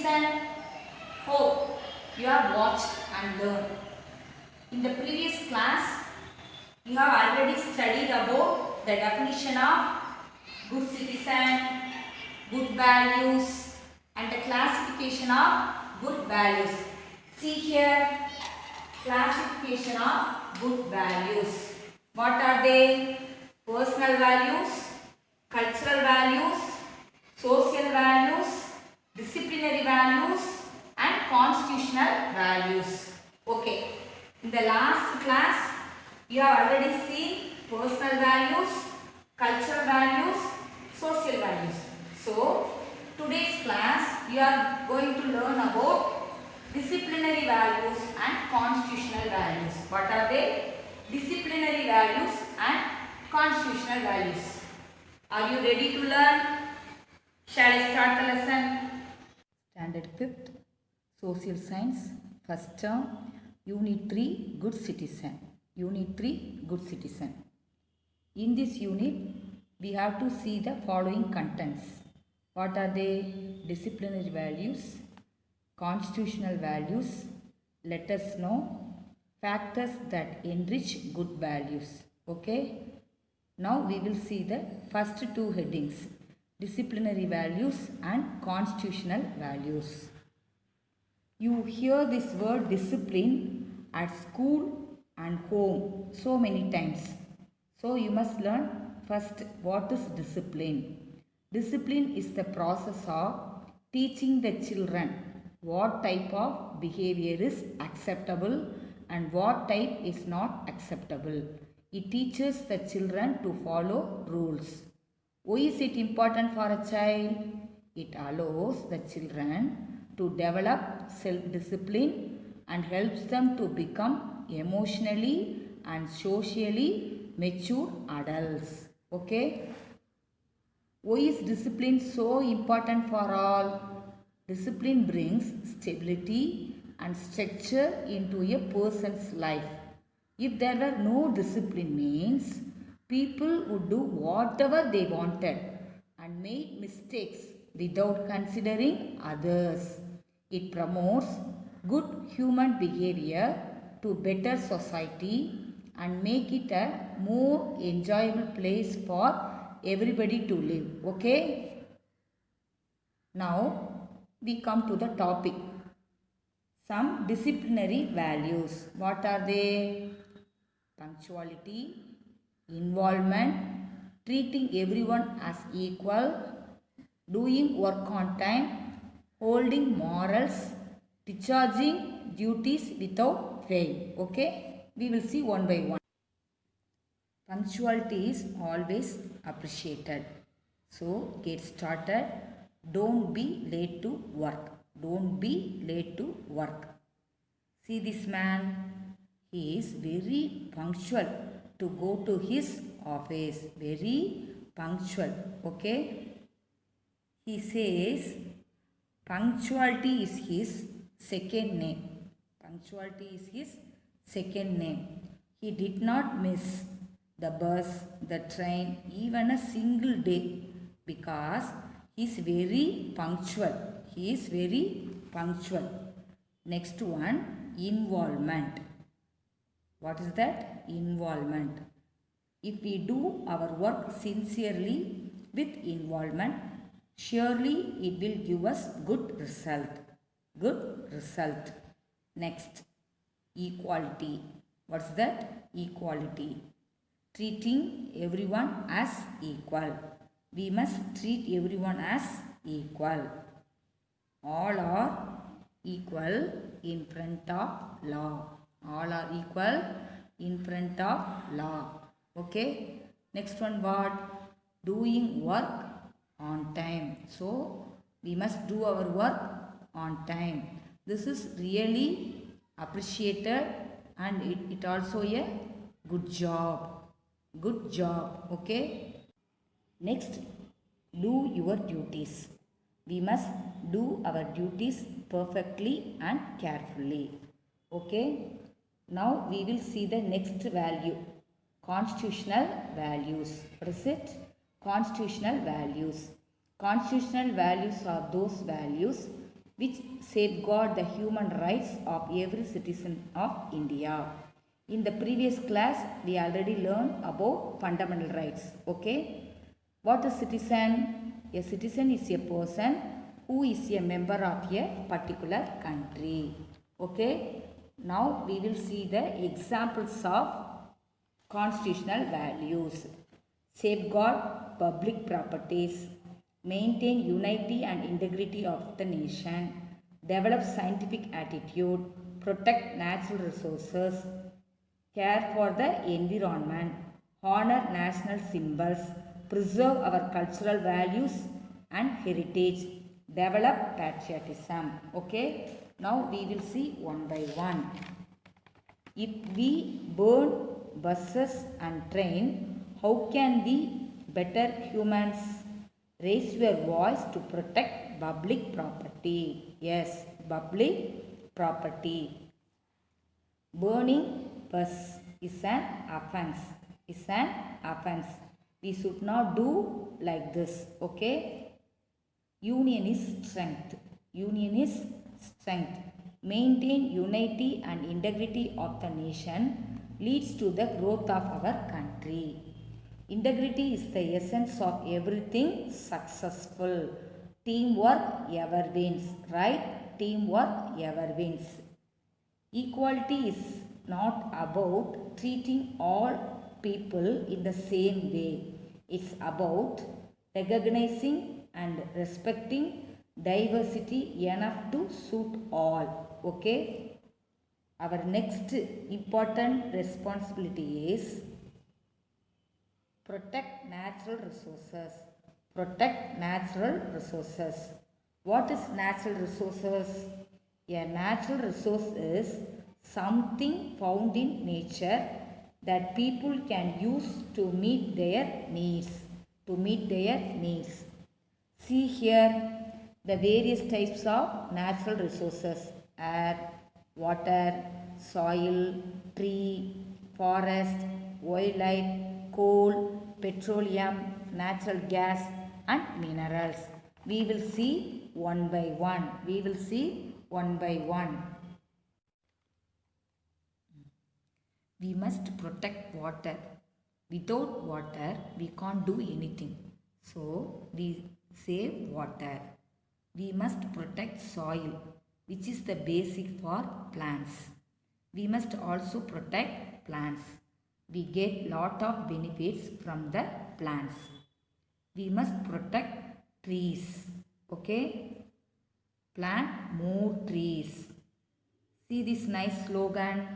citizen? Hope you have watched and learned. In the previous class, you have already studied about the definition of good citizen, good values and the classification of good values. See here, classification of good values. What are they? Personal values, cultural values, social values, disciplinary values and constitutional values. Okay. In the last class, you have already seen personal values, cultural values, social values. So, today's class, you are going to learn about disciplinary values and constitutional values. What are they? Disciplinary values and constitutional values. Are you ready to learn? Shall I start the lesson? Standard 5th, Social Science, first term, Unit 3, Good Citizen. Unit 3, Good Citizen. In this unit, we have to see the following contents. What are they? Disciplinary values, constitutional values. Let us know factors that enrich good values. Okay? Now we will see the first two headings, disciplinary values and constitutional values. You hear this word discipline at school and home so many times. So you must learn first what is discipline. Discipline is the process of teaching the children what type of behavior is acceptable and what type is not acceptable. It teaches the children to follow rules. Why is it important for a child? It allows the children to develop self-discipline and helps them to become emotionally and socially mature adults. Okay? Why is discipline so important for all? Discipline brings stability and structure into a person's life. If there were no discipline means people would do whatever they wanted and made mistakes without considering others. It promotes good human behavior to better society and make it a more enjoyable place for everybody to live. Okay? Now we come to the topic. Some disciplinary values. What are they? Punctuality, involvement, treating everyone as equal, doing work on time, holding morals, discharging duties without fail. Okay? We will see one by one. Punctuality is always appreciated. So, get started. Don't be late to work. Don't be late to work. See this man. He is very punctual to go to his office. Very punctual. Okay. He says punctuality is his second name. Punctuality is his second name. He did not miss the bus, the train, even a single day because he is very punctual. He is very punctual. Next one, involvement. What is that? Involvement. If we do our work sincerely with involvement, surely it will give us good result. Good result. Next, equality. What's that? Equality. Treating everyone as equal. We must treat everyone as equal. All are equal in front of law. All are equal in front of law. Okay. Next one what? Doing work on time. So, we must do our work on time. This is really appreciated and it also a good job. Good job. Okay. Next, do your duties. We must do our duties perfectly and carefully. Okay. Now we will see the next value. Constitutional values. What is it? Constitutional values. Constitutional values are those values which safeguard the human rights of every citizen of India. In the previous class, we already learned about fundamental rights. Okay. What is citizen? A citizen is a person who is a member of a particular country. Okay. Now we will see the examples of constitutional values. Safeguard public properties, maintain unity and integrity of the nation, develop scientific attitude, protect natural resources, care for the environment, honor national symbols, preserve our cultural values and heritage, develop patriotism. Okay, now we will see one by one. If we burn buses and train, how can we better humans? Raise your voice to protect public property. Yes, public property. Burning bus is an offense. Is an offense. We should not do like this. Okay. Union is strength. Union is strength. Maintain unity and integrity of the nation leads to the growth of our country. Integrity is the essence of everything successful. Teamwork ever wins, right? Teamwork ever wins. Equality is not about treating all people in the same way. It's about recognizing and respecting diversity enough to suit all. Okay? Our next important responsibility is protect natural resources. Protect natural resources. What is natural resources? A natural resource is something found in nature that people can use to meet their needs. To meet their needs. See here the various types of natural resources: air, water, soil, tree, forest, wildlife, coal, petroleum, natural gas and minerals. We will see one by one. We will see one by one. We must protect water. Without water, we can't do anything. So, we save water. We must protect soil, which is the basic for plants. We must also protect plants. We get lot of benefits from the plants. We must protect trees. Okay? Plant more trees. See this nice slogan.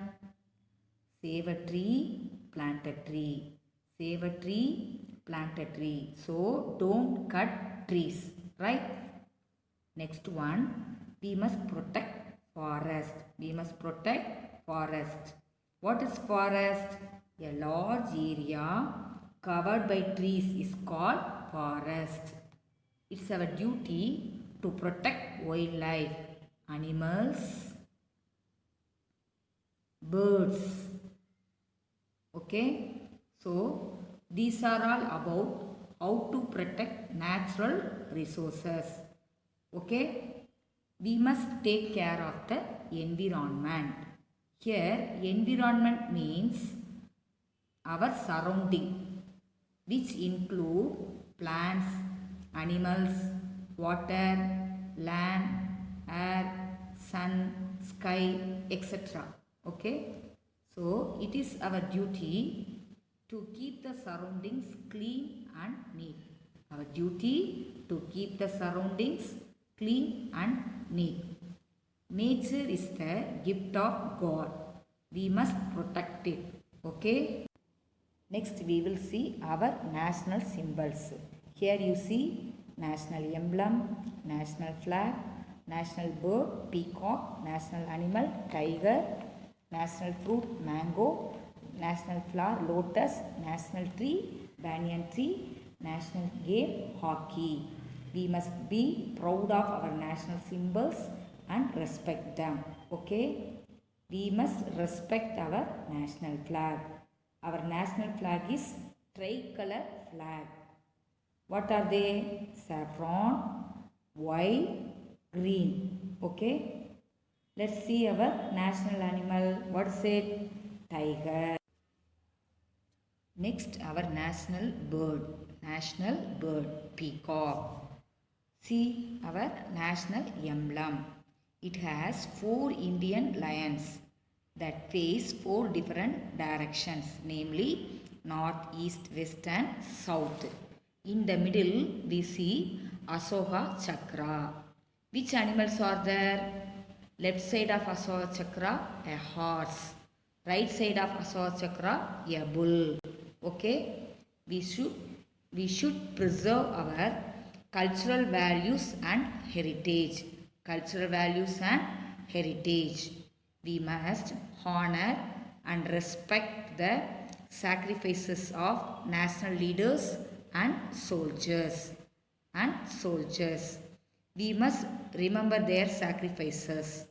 Save a tree, plant a tree. Save a tree, plant a tree. So don't cut trees, right? Next one, we must protect forest. We must protect forest. What is forest? A large area covered by trees is called forest. It's our duty to protect wildlife, animals, birds. Okay, so these are all about how to protect natural resources. Okay, we must take care of the environment. Here, environment means our surrounding, which include plants, animals, water, land, air, sun, sky, etc. Okay. So, it is our duty to keep the surroundings clean and neat. Our duty to keep the surroundings clean and neat. Nature is the gift of God. We must protect it. Okay. Next we will see our national symbols. Here you see national emblem, national flag, national bird, peacock, national animal, tiger, national fruit, mango, national flower, lotus, national tree, banyan tree, national game, hockey. We must be proud of our national symbols and respect them. Okay? We must respect our national flag. Our national flag is tricolor flag. What are they? Saffron, white, green. Okay, let's see our national animal. What is it? Tiger. Next, our national bird, peacock. See our national emblem. It has 4 Indian lions that face 4 different directions, namely north, east, west and south. In the middle, we see Ashoka Chakra. Which animals are there? Left side of Ashoka Chakra, a horse. Right side of Ashoka Chakra, a bull. Okay, we should preserve our cultural values and heritage. Cultural values and heritage. We must honor and respect the sacrifices of national leaders and soldiers. We must remember their sacrifices.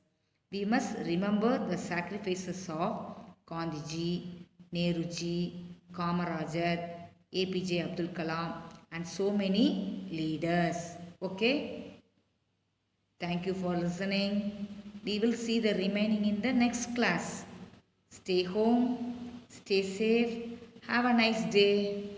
We must remember the sacrifices of Gandhiji, Nehruji, Kamarajat, APJ Abdul Kalam and so many leaders. Okay? Thank you for listening. We will see the remaining in the next class. Stay home, stay safe, have a nice day.